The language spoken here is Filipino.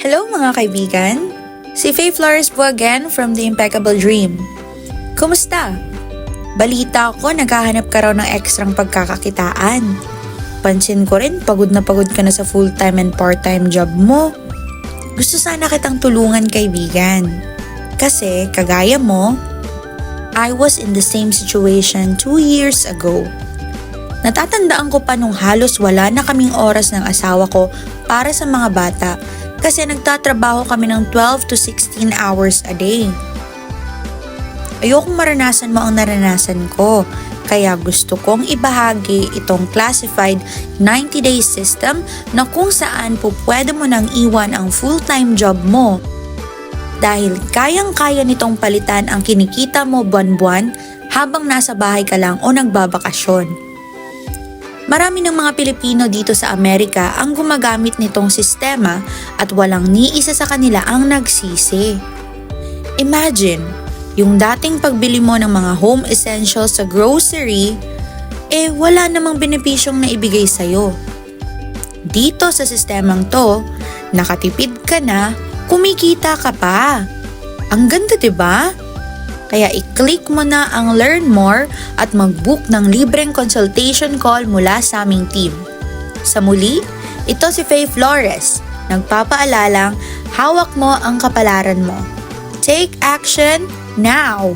Hello mga kaibigan! Si Faye Flores po again from The Impeccable Dream. Kumusta? Balita ko naghahanap ka raw ng ekstrang pagkakakitaan. Pansin ko rin pagod na pagod ka na sa full-time and part-time job mo. Gusto sana kitang tulungan kaibigan. Kasi kagaya mo, I was in the same situation 2 years ago. Natatandaan ko pa nung halos wala na kaming oras ng asawa ko para sa mga bata kasi nagtatrabaho kami ng 12 to 16 hours a day. Ayokong maranasan mo ang naranasan ko, kaya gusto kong ibahagi itong classified 90-day system na kung saan po pwede mo nang iwan ang full-time job mo dahil kayang-kaya nitong palitan ang kinikita mo buwan-buwan habang nasa bahay ka lang o nagbabakasyon. Marami ng mga Pilipino dito sa Amerika ang gumagamit nitong sistema at walang ni isa sa kanila ang nagsisi. Imagine, yung dating pagbili mo ng mga home essentials sa grocery, wala namang benepisyong naibigay sa'yo. Dito sa sistemang to, nakatipid ka na, kumikita ka pa. Ang ganda, 'di ba? Kaya i-click mo na ang Learn More at mag-book ng libreng consultation call mula sa aming team. Sa muli, ito si Faye Flores, nagpapaalalang hawak mo ang kapalaran mo. Take action now!